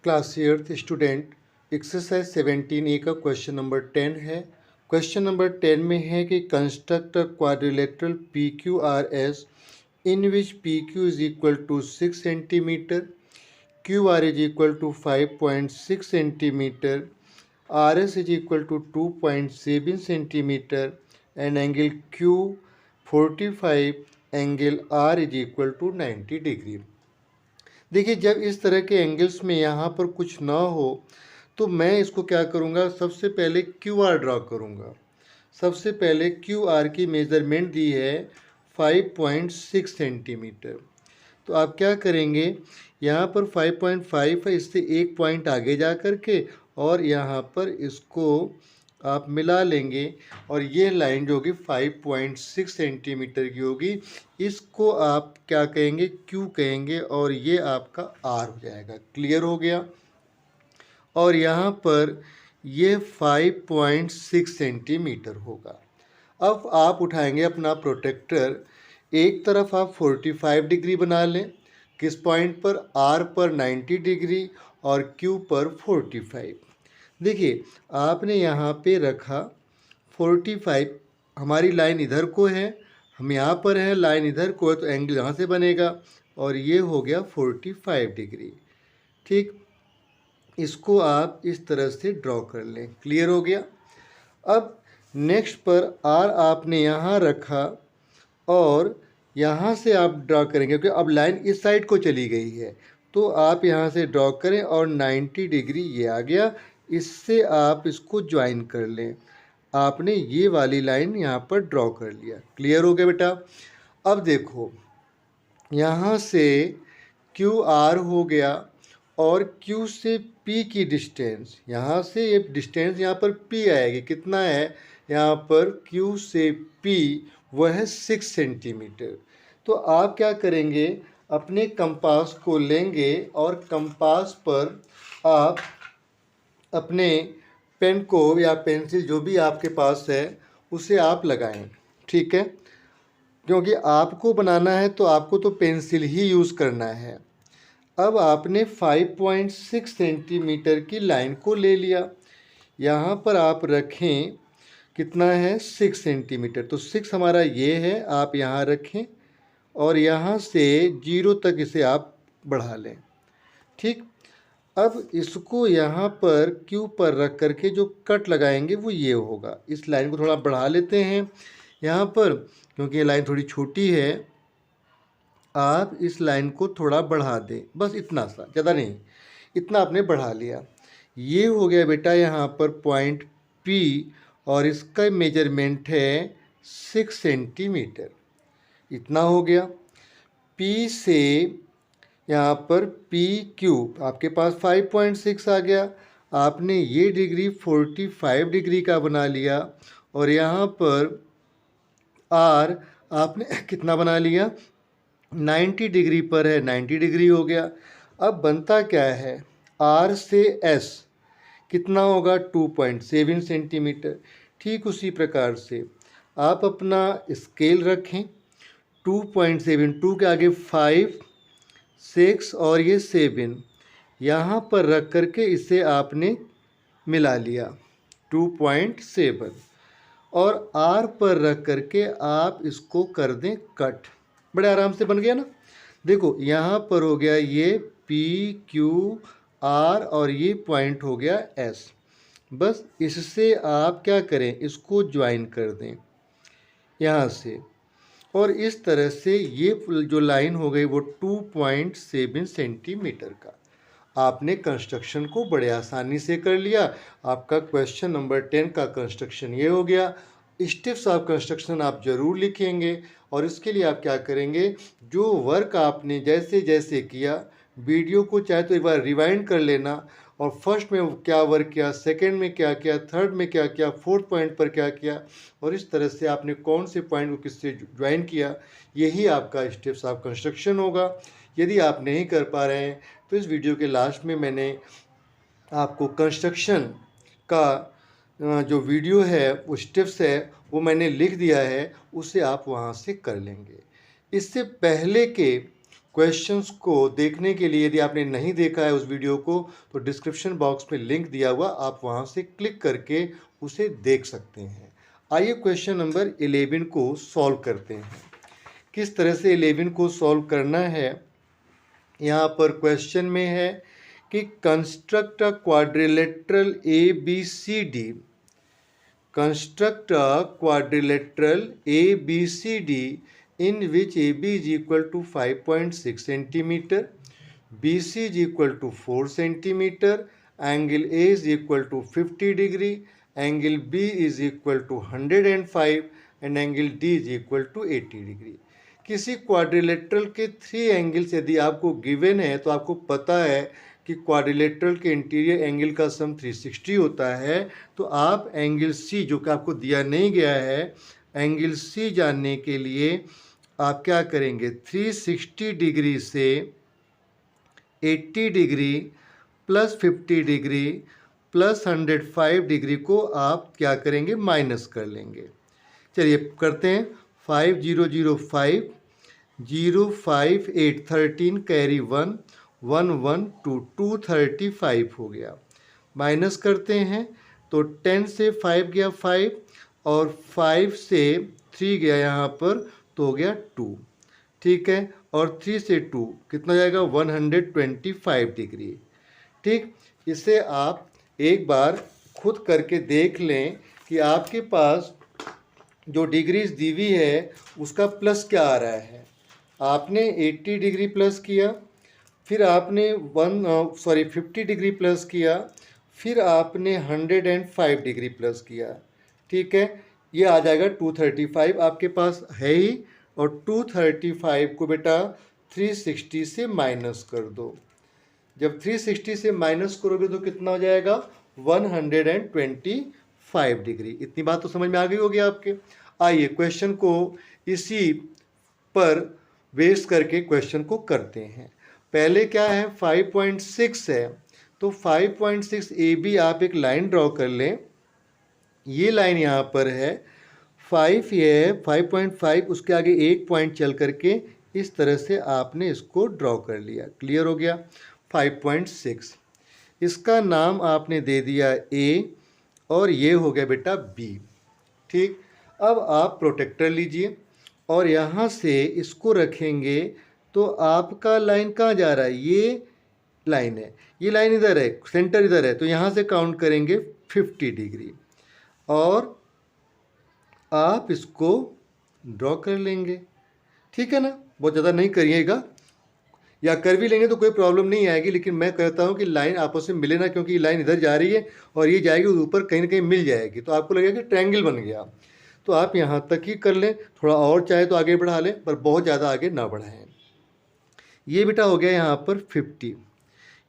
Class eighth student exercise 17A का question number 10 है। Question number 10 में है कि construct a quadrilateral PQRS in which PQ is equal to 6 centimetre, QR is equal to 5.6 centimetre, RS is equal to 2.7 centimetre and angle Q 45, angle R is equal to 90 degree. देखिए, जब इस तरह के angles में यहाँ पर कुछ ना हो तो मैं इसको क्या करूँगा, सबसे पहले QR ड्रा करूँगा। सबसे पहले QR की मेज़रमेंट दी है 5.6 सेंटीमीटर। तो आप क्या करेंगे, यहाँ पर 5.5 है, इससे एक पॉइंट आगे जा कर के और यहाँ पर इसको आप मिला लेंगे और ये लाइन जो होगी 5.6 सेंटीमीटर की होगी। इसको आप क्या कहेंगे, Q कहेंगे और ये आपका R हो जाएगा। क्लियर हो गया। और यहाँ पर ये 5.6 सेंटीमीटर होगा। अब आप उठाएंगे अपना प्रोटेक्टर, एक तरफ आप 45 डिग्री बना लें, किस पॉइंट पर, R पर 90 डिग्री और Q पर 45। देखिए, आपने यहाँ पे रखा 45, हमारी लाइन इधर को है, हम यहाँ पर हैं, लाइन इधर को है, तो एंगल यहाँ से बनेगा और ये हो गया 45 डिग्री। ठीक, इसको आप इस तरह से ड्रॉ कर लें। क्लियर हो गया। अब नेक्स्ट पर R आपने यहाँ रखा और यहाँ से आप ड्रॉ करेंगे क्योंकि अब लाइन इस साइड को चली गई है, तो आप यहाँ से ड्रॉ करें और 90 डिग्री ये आ गया। इससे आप इसको ज्वाइन कर लें। आपने ये वाली लाइन यहाँ पर ड्रॉ कर लिया। क्लियर हो गया बेटा। अब देखो, यहाँ से QR हो गया और Q से P की डिस्टेंस, यहाँ से ये डिस्टेंस यहाँ पर P आएगी। कितना है यहाँ पर, Q से P वह है 6 सेंटीमीटर। तो आप क्या करेंगे, अपने कंपास को लेंगे और कंपास पर आप अपने पेन को या पेंसिल जो भी आपके पास है उसे आप लगाएं। ठीक है, क्योंकि आपको बनाना है तो आपको तो पेंसिल ही यूज़ करना है। अब आपने 5.6 सेंटीमीटर की लाइन को ले लिया, यहाँ पर आप रखें, कितना है 6 सेंटीमीटर, तो 6 हमारा ये है, आप यहाँ रखें और यहाँ से 0 तक इसे आप बढ़ा लें। ठीक, अब इसको यहाँ पर Q पर रख करके जो कट लगाएंगे वो ये होगा। इस लाइन को थोड़ा बढ़ा लेते हैं यहाँ पर, क्योंकि ये लाइन थोड़ी छोटी है। आप इस लाइन को थोड़ा बढ़ा दें, बस इतना सा, ज़्यादा नहीं, इतना आपने बढ़ा लिया। ये हो गया बेटा यहाँ पर पॉइंट P और इसका मेजरमेंट है 6 सेंटीमीटर। इतना हो गया। P से यहाँ पर PQ आपके पास 5.6 आ गया। आपने ये डिग्री 45 डिग्री का बना लिया और यहाँ पर R आपने कितना बना लिया, 90 डिग्री पर है, 90 डिग्री हो गया। अब बनता क्या है, R से S कितना होगा, 2.7 सेंटीमीटर। ठीक उसी प्रकार से आप अपना स्केल रखें, 2.7, 2 के आगे 5, 6 और ये 7 यहाँ पर रख करके इसे आपने मिला लिया 2.7 और R पर रख करके आप इसको कर दें कट। बड़े आराम से बन गया ना। देखो, यहाँ पर हो गया ये PQR और ये पॉइंट हो गया S। बस इससे आप क्या करें, इसको ज्वाइन कर दें यहाँ से और इस तरह से ये जो लाइन हो गई वो 2.7 सेंटीमीटर का। आपने कंस्ट्रक्शन को बड़े आसानी से कर लिया। आपका क्वेश्चन नंबर 10 का कंस्ट्रक्शन ये हो गया। स्टेप्स ऑफ कंस्ट्रक्शन आप ज़रूर लिखेंगे और इसके लिए आप क्या करेंगे, जो वर्क आपने जैसे जैसे किया, वीडियो को चाहे तो एक बार रिवाइंड कर लेना और फर्स्ट में क्या वर्क किया, सेकंड में क्या किया, थर्ड में क्या किया, फोर्थ पॉइंट पर क्या किया और इस तरह से आपने कौन से पॉइंट को किससे ज्वाइन किया, यही आपका स्टेप्स ऑफ कंस्ट्रक्शन होगा। यदि आप नहीं कर पा रहे हैं तो इस वीडियो के लास्ट में मैंने आपको कंस्ट्रक्शन का जो वीडियो है, वो स्टेप्स है, वो मैंने लिख दिया है, उसे आप वहाँ से कर लेंगे। इससे पहले के क्वेश्चंस को देखने के लिए यदि आपने नहीं देखा है उस वीडियो को तो डिस्क्रिप्शन बॉक्स में लिंक दिया हुआ, आप वहां से क्लिक करके उसे देख सकते हैं। आइए क्वेश्चन नंबर 11 को सॉल्व करते हैं। किस तरह से 11 को सॉल्व करना है, यहाँ पर क्वेश्चन में है कि construct a quadrilateral ABCD, construct a quadrilateral ABCD in which AB is equal to 5.6 centimeter, BC is equal to 4 centimeter, angle A is equal to 50 degree, angle B is equal to 105 and angle D is equal to 80 degree। किसी quadrilateral के 3 angles यदि आपको given है तो आपको पता है कि क्वाड्रिलेटरल के इंटीरियर एंगल का सम 360 होता है। तो आप एंगल सी, जो कि आपको दिया नहीं गया है, एंगल सी जानने के लिए आप क्या करेंगे, 360 डिग्री से 80 degree plus 50 degree plus 105 degree को आप क्या करेंगे, माइनस कर लेंगे। चलिए करते हैं। 5005 058 13 कैरी 1 112 235 हो गया। माइनस करते हैं तो 10 से 5 गया 5 और 5 से 3 गया यहाँ पर तो हो गया 2, ठीक है। और 3 से 2 कितना जाएगा, 125 डिग्री। ठीक, इसे आप एक बार खुद करके देख लें कि आपके पास जो डिग्रीज दी हुई है उसका प्लस क्या आ रहा है। आपने 80 डिग्री प्लस किया, फिर आपने 50 डिग्री प्लस किया, फिर आपने 105 डिग्री प्लस किया, ठीक है। ये आ जाएगा 235 आपके पास है ही, और 235 को बेटा 360 से माइनस कर दो। जब 360 से माइनस करोगे तो कितना हो जाएगा, 125 डिग्री। इतनी बात तो समझ में आ गई होगी आपके। आइए क्वेश्चन को इसी पर बेस करके क्वेश्चन को करते हैं। पहले क्या है, 5.6 है, तो 5.6 AB आप एक लाइन ड्रॉ कर लें। ये लाइन यहाँ पर है, 5 ये है, 5.5 उसके आगे एक पॉइंट चल करके इस तरह से आपने इसको ड्रॉ कर लिया। क्लियर हो गया। 5.6 इसका नाम आपने दे दिया A और ये हो गया बेटा B। ठीक, अब आप प्रोटेक्टर लीजिए और यहाँ से इसको रखेंगे तो आपका लाइन कहाँ जा रहा है, ये लाइन है, ये लाइन इधर है, सेंटर इधर है, तो यहाँ से काउंट करेंगे 50 डिग्री और आप इसको ड्रॉ कर लेंगे। ठीक है ना, बहुत ज़्यादा नहीं करिएगा, या कर भी लेंगे तो कोई प्रॉब्लम नहीं आएगी, लेकिन मैं कहता हूँ कि लाइन आपस में मिले ना, क्योंकि ये लाइन इधर जा रही है और ये जाएगी ऊपर कहीं ना कहीं मिल जाएगी, तो आपको लगेगा कि ट्रायंगल बन गया। तो आप यहाँ तक ही कर लें, थोड़ा और चाहे तो आगे बढ़ा लें, पर बहुत ज़्यादा आगे ना बढ़ाएं। ये बेटा हो गया यहाँ पर 50,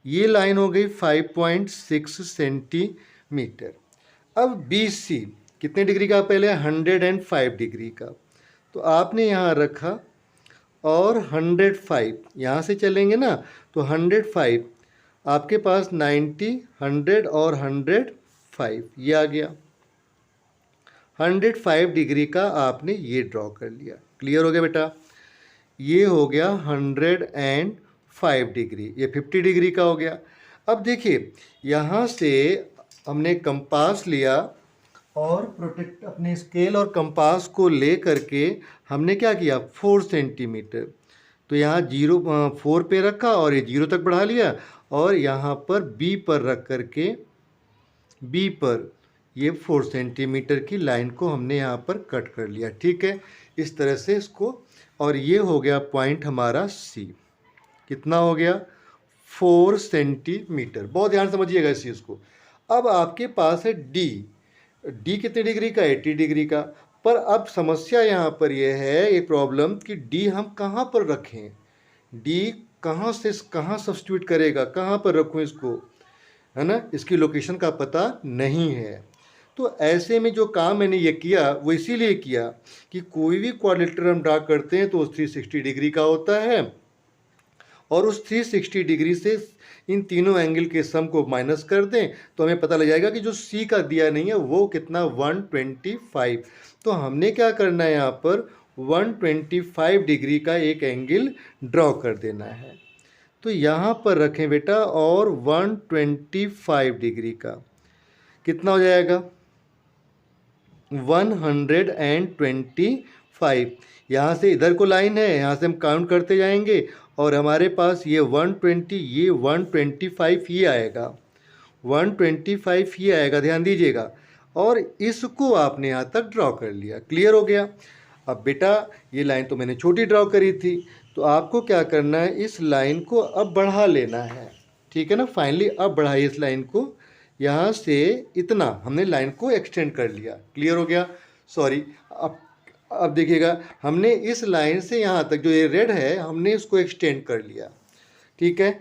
ये लाइन हो गई 5.6 सेंटीमीटर। अब BC कितने डिग्री का, पहले 105 डिग्री का, तो आपने यहाँ रखा और 105 यहाँ से चलेंगे ना, तो 105 आपके पास 90, 100 और 105 ये आ गया। 105 डिग्री का आपने ये ड्रॉ कर लिया। क्लियर हो गया बेटा। ये हो गया 105 डिग्री, ये 50 डिग्री का हो गया। अब देखिए यहाँ से हमने कंपास लिया और प्रोटेक्ट अपने स्केल और कंपास को ले करके हमने क्या किया, 4 सेंटीमीटर, तो यहाँ 4 पे रखा और ये 0 तक बढ़ा लिया और यहाँ पर B पर रख करके B पर ये 4 सेंटीमीटर की लाइन को हमने यहाँ पर कट कर लिया। ठीक है, इस तरह से इसको, और ये हो गया पॉइंट हमारा C। कितना हो गया, 4 सेंटीमीटर। बहुत ध्यान समझिएगा इस चीज़ को। अब आपके पास है D कितने डिग्री का, 80 डिग्री का। पर अब समस्या यहाँ पर यह है, ये प्रॉब्लम, कि D हम कहाँ पर रखें, D कहाँ से कहाँ सब्स्टिट्यूट करेगा, कहाँ पर रखूँ इसको, है ना, इसकी लोकेशन का पता नहीं है। तो ऐसे में जो काम मैंने ये किया वो इसीलिए किया कि कोई भी क्वाड्रिलेटरल हम ड्रा करते हैं तो उस 360 डिग्री का होता है और उस 360 डिग्री से इन तीनों एंगल के सम को माइनस कर दें तो हमें पता लग जाएगा कि जो C का दिया नहीं है वो कितना, 125। तो हमने क्या करना है, यहाँ पर 125 डिग्री का एक एंगल ड्रॉ कर देना है। तो यहाँ पर रखें बेटा और 125 डिग्री का कितना हो जाएगा 125। यहाँ से इधर को लाइन है, यहाँ से हम काउंट करते जाएंगे और हमारे पास ये 120, ये 125 ही आएगा, 125 ही आएगा, ध्यान दीजिएगा। और इसको आपने यहाँ तक ड्रॉ कर लिया, क्लियर हो गया। अब बेटा ये लाइन तो मैंने छोटी ड्रॉ करी थी, तो आपको क्या करना है, इस लाइन को अब बढ़ा लेना है, ठीक है ना। फाइनली अब बढ़ाइए इस लाइन को, यहाँ से इतना हमने लाइन को एक्सटेंड कर लिया, क्लियर हो गया। सॉरी, अब देखिएगा हमने इस लाइन से यहाँ तक जो ये रेड है हमने इसको एक्सटेंड कर लिया, ठीक है।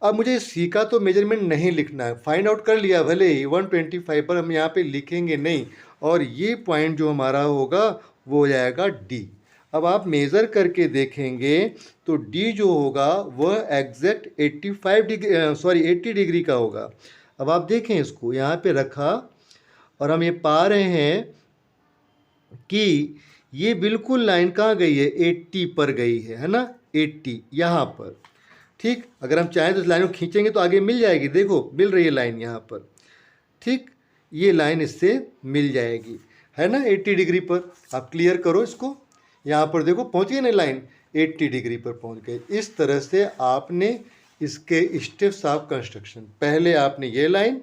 अब मुझे सी का तो मेजरमेंट नहीं लिखना है, फाइंड आउट कर लिया भले ही 125 पर हम यहाँ पे लिखेंगे नहीं, और ये पॉइंट जो हमारा होगा वो हो जाएगा डी। अब आप मेज़र करके देखेंगे तो डी जो होगा वह एग्जैक्ट 80 डिग्री का होगा। अब आप देखें इसको यहाँ पे रखा और हम ये पा रहे हैं कि ये बिल्कुल लाइन कहाँ गई है, 80 पर गई है ना, 80 यहाँ पर, ठीक। अगर हम चाहें तो इस लाइन को खींचेंगे तो आगे मिल जाएगी, देखो मिल रही है लाइन यहाँ पर, ठीक। ये लाइन इससे मिल जाएगी, है ना, 80 डिग्री पर। आप क्लियर करो इसको, यहाँ पर देखो पहुँच गई ना लाइन, 80 डिग्री पर पहुँच गए। इस तरह से आपने इसके स्टेप्स ऑफ कंस्ट्रक्शन, पहले आपने ये लाइन,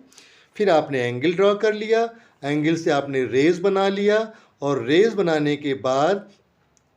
फिर आपने एंगल ड्रॉ कर लिया, एंगल से आपने रेज बना लिया, और रेज बनाने के बाद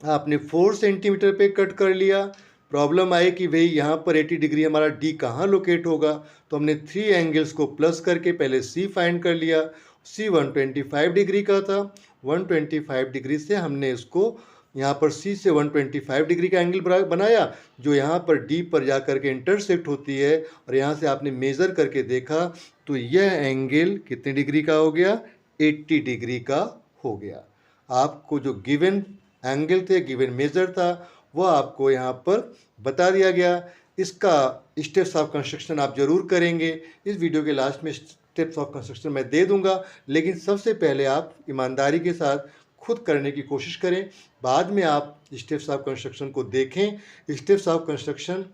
आपने 4 सेंटीमीटर पे कट कर लिया। प्रॉब्लम आई कि भाई यहाँ पर 80 डिग्री हमारा डी कहाँ लोकेट होगा, तो हमने 3 एंगल्स को प्लस करके पहले सी फाइंड कर लिया। सी 125 डिग्री का था, 125 डिग्री से हमने इसको यहाँ पर सी से 125 डिग्री का एंगल बनाया, जो यहाँ पर डी पर जा कर के इंटरसेक्ट होती है, और यहाँ से आपने मेज़र करके देखा तो यह एंगल कितने डिग्री का हो गया, 80 डिग्री का हो गया। आपको जो गिवन एंगल थे, गिवन मेजर था, वह आपको यहाँ पर बता दिया गया। इसका स्टेप्स ऑफ कंस्ट्रक्शन आप जरूर करेंगे, इस वीडियो के लास्ट में स्टेप्स ऑफ कंस्ट्रक्शन मैं दे दूंगा, लेकिन सबसे पहले आप ईमानदारी के साथ खुद करने की कोशिश करें, बाद में आप स्टेप्स ऑफ कंस्ट्रक्शन को देखें। स्टेप्स ऑफ कंस्ट्रक्शन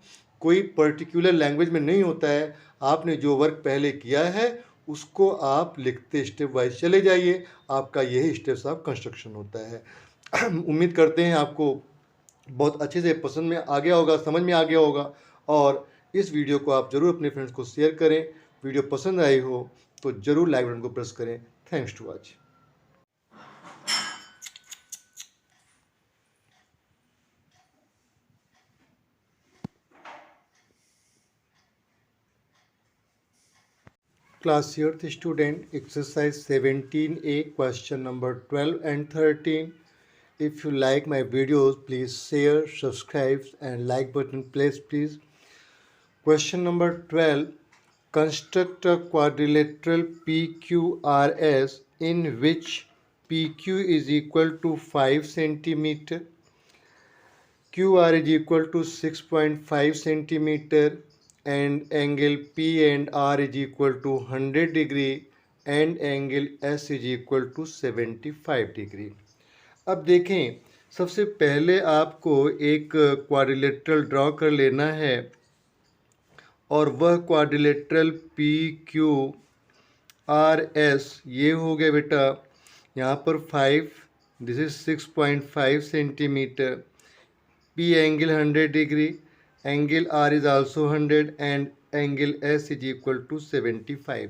कोई पर्टिकुलर लैंग्वेज में नहीं होता है, आपने जो वर्क पहले किया है उसको आप लिखते स्टेप वाइज चले जाइए, आपका यही स्टेप्स ऑफ कंस्ट्रक्शन होता है। उम्मीद करते हैं आपको बहुत अच्छे से पसंद में आ गया होगा, समझ में आ गया होगा, और इस वीडियो को आप ज़रूर अपने फ्रेंड्स को शेयर करें। वीडियो पसंद आई हो तो ज़रूर लाइक बटन को प्रेस करें। Thanks to watch. Class 8th student, exercise 17A, question number 12 and 13. If you like my videos, please share, subscribe and like button please. Question number 12. Construct a quadrilateral PQRS in which PQ is equal to 5 centimeter, QR is equal to 6.5 centimeter, and angle P and R is equal to 100 degree and angle S is equal to 75 degree. अब देखें, सबसे पहले आपको एक quadrilateral draw कर लेना है, और वह quadrilateral P Q R S ये हो गया बेटा, यहाँ पर 5, this is 6.5 centimetre, P angle 100 degree, angle R is also 100 and angle S is equal to 75.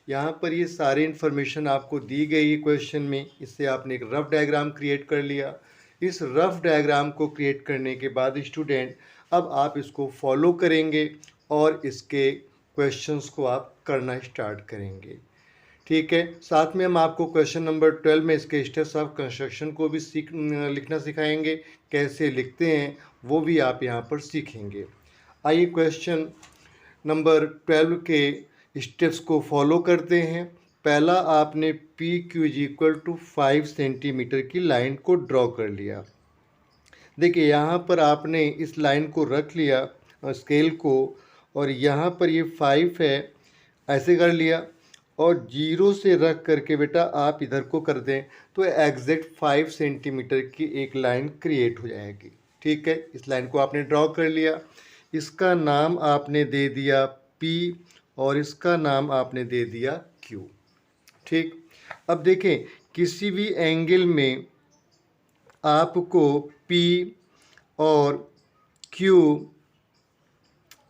यहाँ पर ये सारी इन्फॉर्मेशन आपको दी गई है क्वेश्चन में, इससे आपने एक रफ डायग्राम क्रिएट कर लिया। इस रफ डायग्राम को क्रिएट करने के बाद स्टूडेंट अब आप इसको फॉलो करेंगे और इसके क्वेश्चंस को आप करना स्टार्ट करेंगे, ठीक है। साथ में हम आपको क्वेश्चन नंबर 12 में इसके स्टेप्स ऑफ कंस्ट्रक्शन को भी लिखना सिखाएंगे, कैसे लिखते हैं वो भी आप यहाँ पर सीखेंगे। आइए क्वेश्चन नंबर 12 के स्टेप्स को फॉलो करते हैं। पहला, आपने P Q is equal to 5 centimetre की लाइन को ड्रॉ कर लिया। देखिए यहाँ पर आपने इस लाइन को रख लिया स्केल को, और यहाँ पर ये 5 है, ऐसे कर लिया, और जीरो से रख करके बेटा आप इधर को कर दें तो एग्जैक्ट 5 सेंटीमीटर की एक लाइन क्रिएट हो जाएगी। ठीक है, इस लाइन को आपने ड्रॉ कर लिया, इसका नाम आपने दे दिया P और इसका नाम आपने दे दिया Q। ठीक, अब देखें किसी भी एंगल में आपको P और Q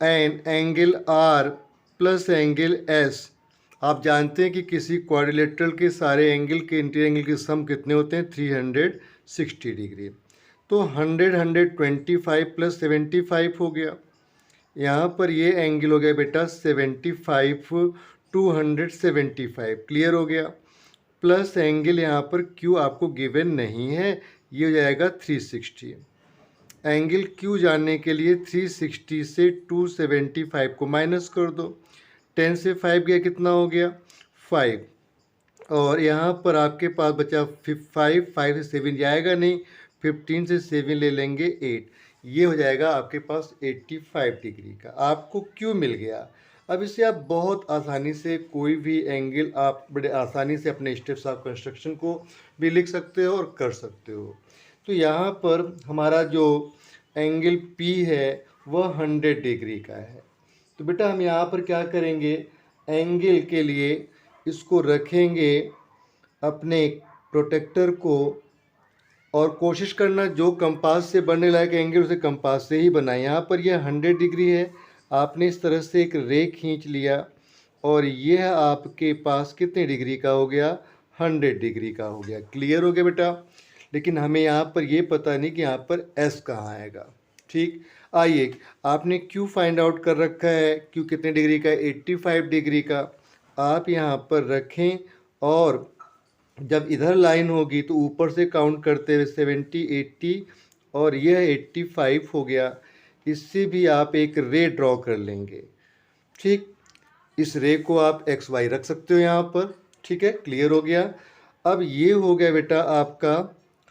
and angle R plus angle S, आप जानते हैं कि किसी क्वाड्रिलेटरल के सारे एंगल के इंटीरियर एंगल के सम कितने होते हैं 360 डिग्री। तो 125 प्लस 75 हो गया, यहाँ पर ये एंगल हो गया बेटा 75 275, क्लियर हो गया। प्लस एंगल यहाँ पर Q आपको गिवन नहीं है, ये हो जाएगा 360। एंगल Q जानने के लिए 360 से 275 को माइनस कर दो, 10 से 5 गया कितना हो गया 5, और यहाँ पर आपके पास बचा 5 से 7 जाएगा नहीं, 15 से 7 ले लेंगे 8, ये हो जाएगा आपके पास 85 डिग्री का आपको Q मिल गया। अब इसे आप बहुत आसानी से कोई भी एंगल आप बड़े आसानी से अपने स्टेप्स ऑफ कंस्ट्रक्शन को भी लिख सकते हो और कर सकते हो। तो यहाँ पर हमारा जो एंगल P है वह 100 डिग्री का है। तो बेटा हम यहाँ पर क्या करेंगे, एंगल के लिए इसको रखेंगे अपने प्रोटेक्टर को, और कोशिश करना जो कंपास से बनने लायक एंगल उसे कंपास से ही बनाएं। यहाँ पर यह 100 डिग्री है, आपने इस तरह से एक रे खींच लिया और यह आपके पास कितने डिग्री का हो गया 100 डिग्री का हो गया। क्लियर हो गया बेटा, लेकिन हमें यहाँ पर ये पता नहीं कि यहाँ पर S कहाँ आएगा। ठीक, आइए आपने Q फाइंड आउट कर रखा है, Q कितने डिग्री का 85 डिग्री का, आप यहाँ पर रखें और जब इधर लाइन होगी तो ऊपर से काउंट करते हुए 70 80 और यह 85 हो गया, इससे भी आप एक रे ड्रॉ कर लेंगे। ठीक, इस रे को आप XY रख सकते हो यहाँ पर। ठीक है, क्लियर हो गया। अब ये हो गया बेटा आपका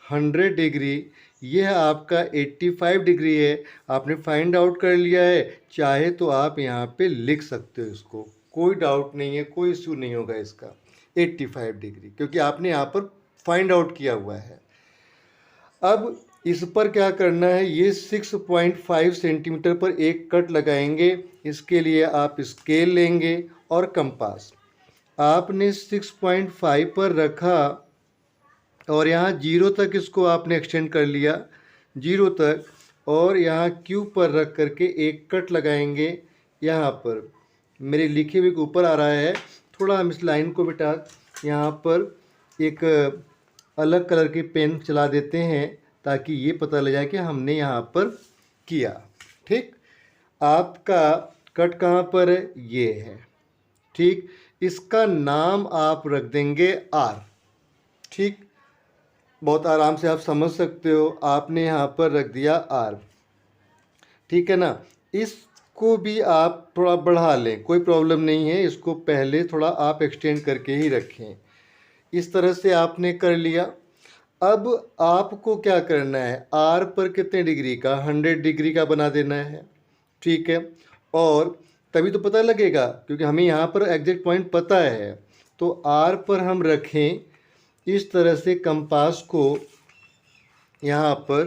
100 डिग्री, यह आपका 85 डिग्री है, आपने फाइंड आउट कर लिया है। चाहे तो आप यहाँ पे लिख सकते हो इसको, कोई डाउट नहीं है, कोई इशू नहीं होगा इसका 85 डिग्री, क्योंकि आपने यहाँ पर फाइंड आउट किया हुआ है। अब इस पर क्या करना है, ये 6.5 सेंटीमीटर पर एक कट लगाएंगे। इसके लिए आप स्केल लेंगे और कंपास, आपने 6.5 पर रखा और यहाँ 0 तक इसको आपने एक्सटेंड कर लिया 0 तक, और यहाँ Q पर रख करके एक कट लगाएंगे। यहाँ पर मेरे लिखे हुए के ऊपर आ रहा है, थोड़ा हम इस लाइन को बेटा यहाँ पर एक अलग कलर की पेन चला देते हैं ताकि ये पता लग जाए कि हमने यहाँ पर किया। ठीक, आपका कट कहाँ पर है, ये है। ठीक, इसका नाम आप रख देंगे R। ठीक, बहुत आराम से आप समझ सकते हो, आपने यहाँ पर रख दिया R। ठीक है ना, इसको भी आप थोड़ा बढ़ा लें, कोई प्रॉब्लम नहीं है, इसको पहले थोड़ा आप एक्सटेंड करके ही रखें। इस तरह से आपने कर लिया। अब आपको क्या करना है, R पर कितने डिग्री का 100 डिग्री का बना देना है। ठीक है, और तभी तो पता लगेगा, क्योंकि हमें यहाँ पर एग्जैक्ट पॉइंट पता है। तो R पर हम रखें इस तरह से कंपास को, यहाँ पर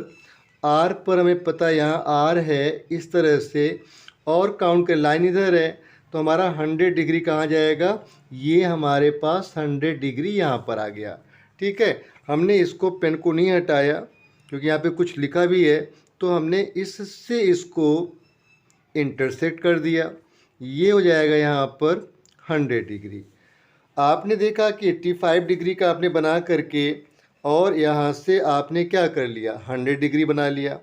R पर हमें पता है यहाँ R है, इस तरह से, और काउंट कर लाइन इधर है तो हमारा 100 डिग्री कहाँ जाएगा, ये हमारे पास 100 डिग्री यहाँ पर आ गया। ठीक है, हमने इसको पेन को नहीं हटाया क्योंकि यहाँ पे कुछ लिखा भी है, तो हमने इससे इसको इंटरसेक्ट कर दिया, ये हो जाएगा यहाँ पर 100 डिग्री। आपने देखा कि 85 डिग्री का आपने बना करके और यहाँ से आपने क्या कर लिया 100 डिग्री बना लिया।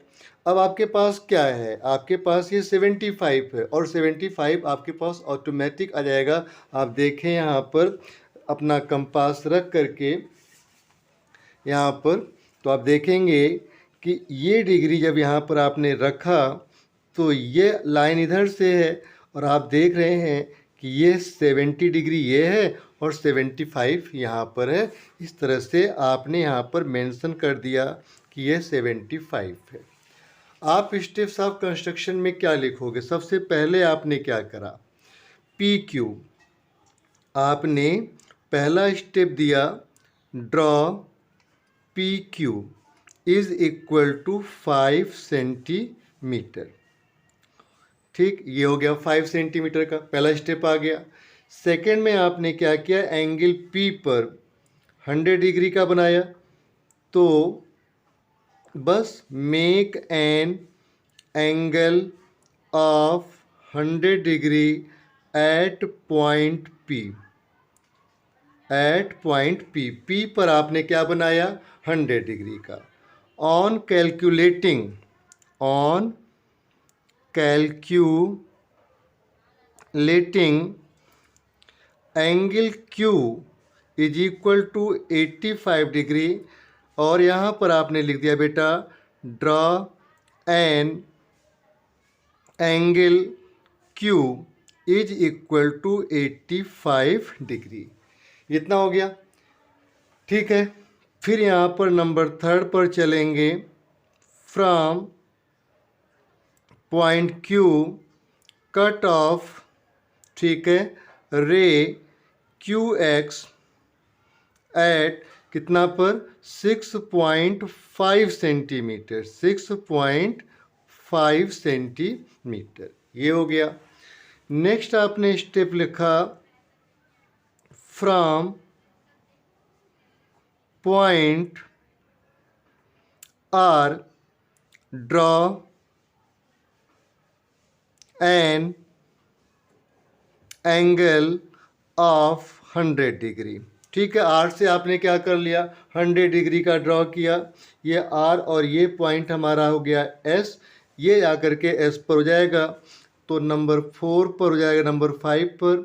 अब आपके पास क्या है, आपके पास ये 75 है और 75 आपके पास ऑटोमेटिक आ जाएगा। आप देखें यहाँ पर अपना कंपास रख करके यहाँ पर, तो आप देखेंगे कि ये डिग्री जब यहाँ पर आपने रखा तो ये लाइन इधर से है और आप देख रहे हैं कि ये 70 डिग्री ये है और 75 यहाँ पर है। इस तरह से आपने यहाँ पर मेंशन कर दिया कि ये 75 है। आप स्टेप्स ऑफ कंस्ट्रक्शन में क्या लिखोगे, सबसे पहले आपने क्या करा, पी क्यू आपने पहला स्टेप दिया, draw P Q is equal to 5 centimetre. ठीक, ये हो गया 5 सेंटीमीटर का पहला स्टेप आ गया। सेकंड में आपने क्या किया, एंगल पी पर 100 डिग्री का बनाया, तो बस make an angle of 100 degree at point P. At point P, P पर आपने क्या बनाया, 100 डिग्री का। On calculating angle Q is equal to 85 degree, और यहाँ पर आपने लिख दिया बेटा, draw an angle Q is equal to 85 degree. इतना हो गया। ठीक है, फिर यहाँ पर नंबर 3 पर चलेंगे। From point Q cut off, ठीक है, रे क्यू एक्स एट कितना पर, 6.5 सेंटीमीटर। 6.5 सेंटीमीटर, ये हो गया। नेक्स्ट आपने स्टेप लिखा, from point R draw an angle of 100 degree. ठीक है, आर से आपने क्या कर लिया, 100 डिग्री का ड्रॉ किया। ये आर और ये पॉइंट हमारा हो गया एस, ये आकर के एस पर हो जाएगा, तो नंबर 4 पर हो जाएगा, नंबर 5 पर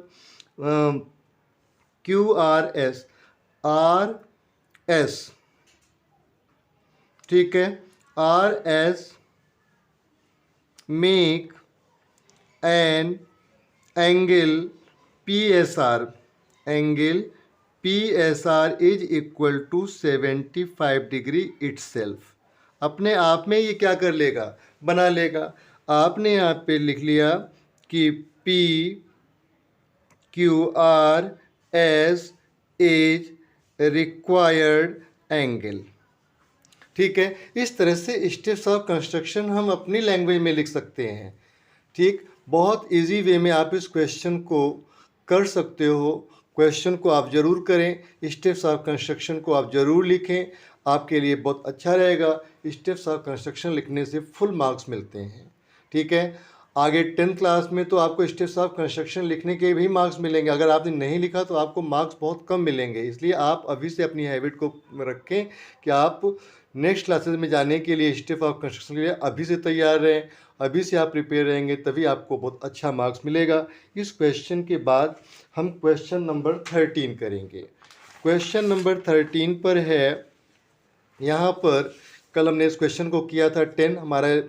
क्यू आर एस, ठीक है, R S make an angle P S R is equal to 75 degree itself. अपने आप में ये क्या कर लेगा, बना लेगा। आपने यहाँ पे लिख लिया कि P Q R S is required angle. ठीक है, इस तरह से स्टेप्स ऑफ कंस्ट्रक्शन हम अपनी लैंग्वेज में लिख सकते हैं। ठीक, बहुत इजी वे में आप इस क्वेश्चन को कर सकते हो। क्वेश्चन को आप ज़रूर करें, स्टेप्स ऑफ कंस्ट्रक्शन को आप ज़रूर लिखें, आपके लिए बहुत अच्छा रहेगा। स्टेप्स ऑफ कंस्ट्रक्शन लिखने से फुल मार्क्स मिलते हैं। ठीक है, आगे 10th क्लास में तो आपको स्टेप्स ऑफ कंस्ट्रक्शन लिखने के भी मार्क्स मिलेंगे। अगर आपने नहीं लिखा तो आपको मार्क्स बहुत कम मिलेंगे। इसलिए आप अभी से अपनी हैबिट को रखें कि आप नेक्स्ट क्लासेस में जाने के लिए, स्टेप ऑफ कंस्ट्रक्शन के लिए अभी से तैयार रहें। अभी से आप प्रिपेयर रहेंगे तभी आपको बहुत अच्छा मार्क्स मिलेगा। इस क्वेश्चन के बाद हम क्वेश्चन नंबर 13 करेंगे। क्वेश्चन नंबर 13 पर है, यहाँ पर कल हमने इस क्वेश्चन को किया था 10, हमारे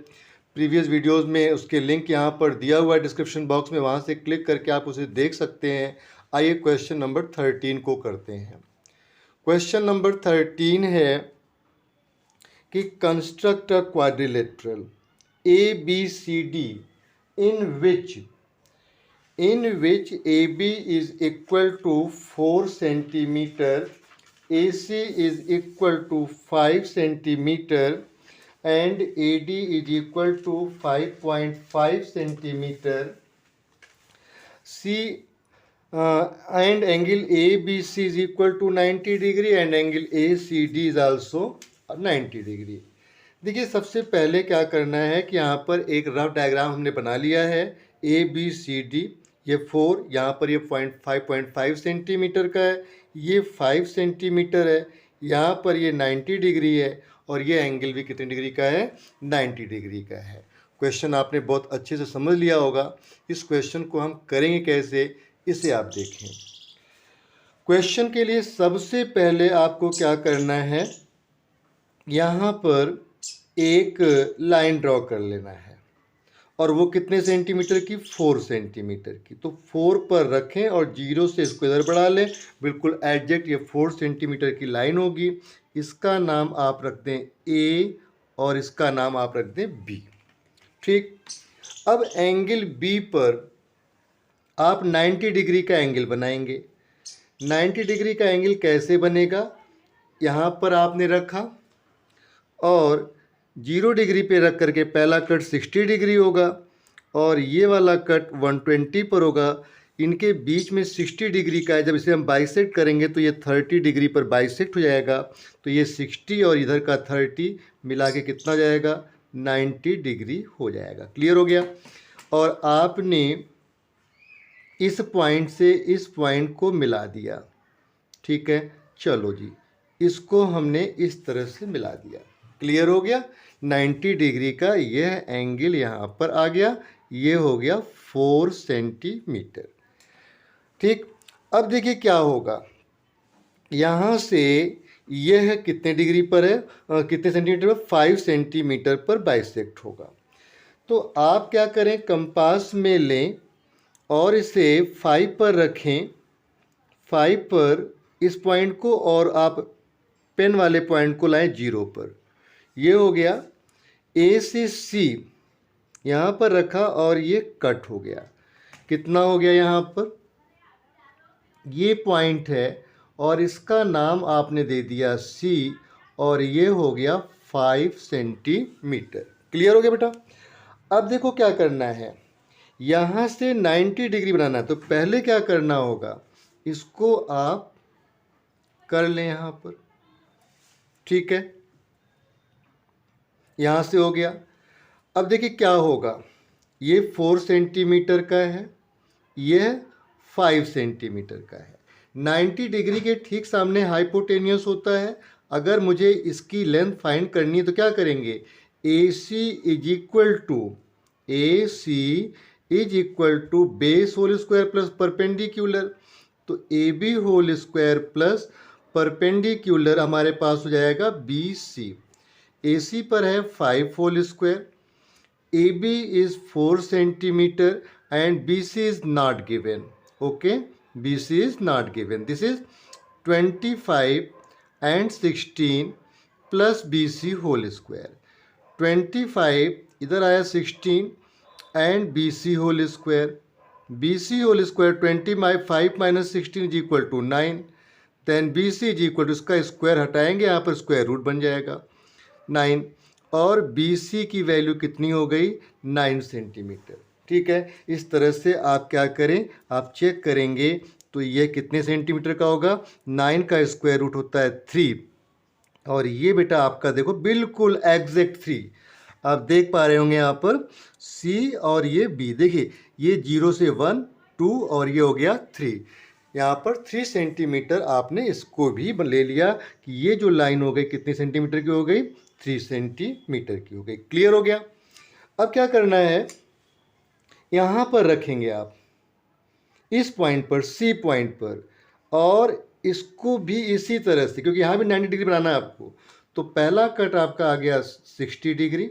प्रीवियस वीडियोस में उसके लिंक यहाँ पर दिया हुआ है डिस्क्रिप्शन बॉक्स में, वहाँ से क्लिक करके आप उसे देख सकते हैं। आइए क्वेश्चन नंबर 13 को करते हैं। क्वेश्चन नंबर 13 है कि construct a quadrilateral ABCD in which AB is equal to 4 centimeter, AC is equal to 5 centimeter and AD is equal to 5.5 centimeter. And angle ABC is equal to 90 degree and angle ACD is also 90 degree. देखिए, सबसे पहले क्या करना है कि यहाँ पर एक रफ डायग्राम हमने बना लिया है। ABCD, ये 4, यहाँ पर ये 5.5 सेंटीमीटर का है, ये 5 सेंटीमीटर है, यहाँ पर ये 90 डिग्री है और ये एंगल भी कितने डिग्री का है, 90 डिग्री का है। क्वेश्चन आपने बहुत अच्छे से समझ लिया होगा। इस क्वेश्चन को हम करेंगे कैसे, इसे आप देखें। क्वेश्चन के लिए सबसे पहले आपको क्या करना है, यहाँ पर एक लाइन ड्रॉ कर लेना है, और वो कितने सेंटीमीटर की, 4 सेंटीमीटर की। तो 4 पर रखें और 0 से इसको इधर बढ़ा लें, बिल्कुल एग्जैक्ट ये 4 सेंटीमीटर की लाइन होगी। इसका नाम आप रख दें A और इसका नाम आप रख दें B। ठीक, अब एंगल B पर आप 90 डिग्री का एंगल बनाएंगे। 90 डिग्री का एंगल कैसे बनेगा, यहाँ पर आपने रखा और 0 डिग्री पे रख करके पहला कट 60 डिग्री होगा और ये वाला कट 120 पर होगा। इनके बीच में 60 डिग्री का है, जब इसे हम बाइसेक्ट करेंगे तो ये 30 डिग्री पर बाइसेक्ट हो जाएगा। तो ये 60 और इधर का 30 मिला के कितना जाएगा, 90 डिग्री हो जाएगा। क्लियर हो गया। और आपने इस पॉइंट से इस पॉइंट को मिला दिया, ठीक है। चलो जी, इसको हमने इस तरह से मिला दिया। क्लियर हो गया। 90 डिग्री का यह एंगल यहाँ पर आ गया, ये हो गया 4 सेंटीमीटर। ठीक, अब देखिए क्या होगा, यहाँ से यह कितने डिग्री पर है, कितने सेंटीमीटर पर, 5 सेंटीमीटर पर बाइसेक्ट होगा। तो आप क्या करें, कंपास में लें और इसे 5 पर रखें, 5 पर इस पॉइंट को, और आप पेन वाले पॉइंट को लाएं 0 पर। ये हो गया। ए से सी यहाँ पर रखा और ये कट हो गया। कितना हो गया, यहाँ पर ये पॉइंट है और इसका नाम आपने दे दिया सी और ये हो गया 5 सेंटीमीटर। क्लियर हो गया बेटा। अब देखो क्या करना है, यहाँ से 90 डिग्री बनाना है। तो पहले क्या करना होगा, इसको आप कर लें यहाँ पर, ठीक है। यहाँ से हो गया। अब देखिए क्या होगा, ये 4 सेंटीमीटर का है, यह 5 सेंटीमीटर का है। 90 डिग्री के ठीक सामने हाइपोटेनियस होता है। अगर मुझे इसकी लेंथ फाइंड करनी है तो क्या करेंगे, A C is equal to base whole square plus perpendicular. तो A B whole square plus perpendicular हमारे पास हो जाएगा बी सी। ए सी पर है 5 whole square, A B is 4 centimetre and BC is not given. Okay, BC is not given. This is 25 and 16 plus BC whole square. 25 इधर आया 16 and BC whole square. BC whole square 25 minus 16 is equal to 9. Then BC is equal to, इसका square हटाएंगे, यहाँ पर square root बन जाएगा 9 और BC की वैल्यू कितनी हो गई, 9 सेंटीमीटर। ठीक है। इस तरह से आप क्या करें, आप चेक करेंगे तो ये कितने सेंटीमीटर का होगा, 9 का स्क्वायर रूट होता है 3 और ये बेटा आपका देखो बिल्कुल एग्जैक्ट 3। आप देख पा रहे होंगे यहाँ पर C और ये B, देखिए ये 0 से 1 2 और ये हो गया 3। यहाँ पर 3 सेंटीमीटर आपने इसको भी ले लिया कि ये जो लाइन हो गई कितने सेंटीमीटर की हो गई, 3 सेंटीमीटर की हो गई। क्लियर हो गया। अब क्या करना है, यहाँ पर रखेंगे आप इस पॉइंट पर, सी पॉइंट पर, और इसको भी इसी तरह से, क्योंकि यहाँ भी 90 डिग्री बनाना है आपको। तो पहला कट आपका आ गया 60 डिग्री,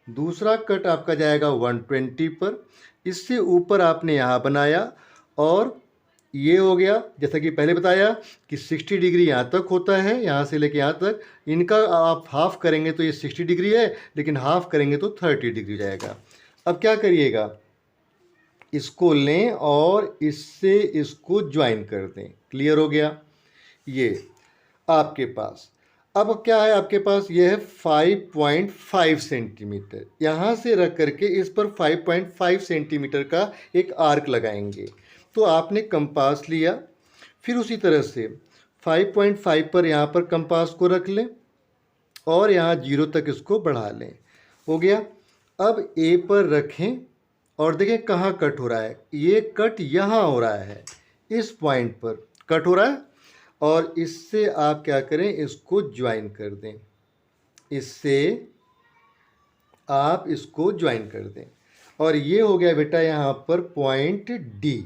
दूसरा कट आपका जाएगा 120 पर, इससे ऊपर आपने यहाँ बनाया और ये हो गया, जैसा कि पहले बताया कि 60 डिग्री यहाँ तक होता है, यहाँ से लेके यहाँ तक। इनका आप हाफ करेंगे तो ये 60 डिग्री है, लेकिन हाफ करेंगे तो 30 डिग्री जाएगा। अब क्या करिएगा, इसको लें और इससे इसको ज्वाइन कर दें। क्लियर हो गया। ये आपके पास अब क्या है, आपके पास ये है 5.5 सेंटीमीटर। यहाँ से रख करके इस पर 5.5 सेंटीमीटर का एक आर्क लगाएंगे। तो आपने कंपास लिया, फिर उसी तरह से 5.5 पर यहाँ पर कंपास को रख लें और यहाँ 0 तक इसको बढ़ा लें। हो गया। अब ए पर रखें और देखें कहाँ कट हो रहा है, ये कट यहाँ हो रहा है, इस पॉइंट पर कट हो रहा है और इससे आप क्या करें, इसको ज्वाइन कर दें, इससे आप इसको ज्वाइन कर दें और ये हो गया बेटा यहाँ पर पॉइंट डी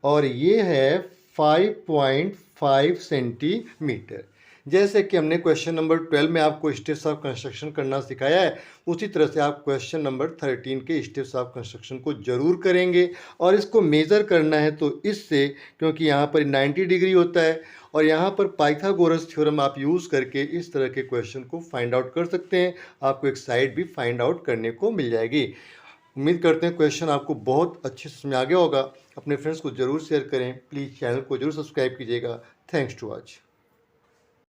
और ये है 5.5 सेंटीमीटर। जैसे कि हमने क्वेश्चन नंबर 12 में आपको स्टेप्स ऑफ कंस्ट्रक्शन करना सिखाया है, उसी तरह से आप क्वेश्चन नंबर 13 के स्टेप्स ऑफ कंस्ट्रक्शन को जरूर करेंगे। और इसको मेज़र करना है तो इससे, क्योंकि यहाँ पर 90 डिग्री होता है और यहाँ पर पाइथागोरस थ्योरम आप यूज़ करके इस तरह के क्वेश्चन को फाइंड आउट कर सकते हैं। आपको एक साइड भी फाइंड आउट करने को मिल जाएगी। उम्मीद करते हैं क्वेश्चन आपको बहुत अच्छे से समझ आ गया होगा। अपने फ्रेंड्स को ज़रूर शेयर करें। प्लीज़ चैनल को ज़रूर सब्सक्राइब कीजिएगा। Thanks to watch.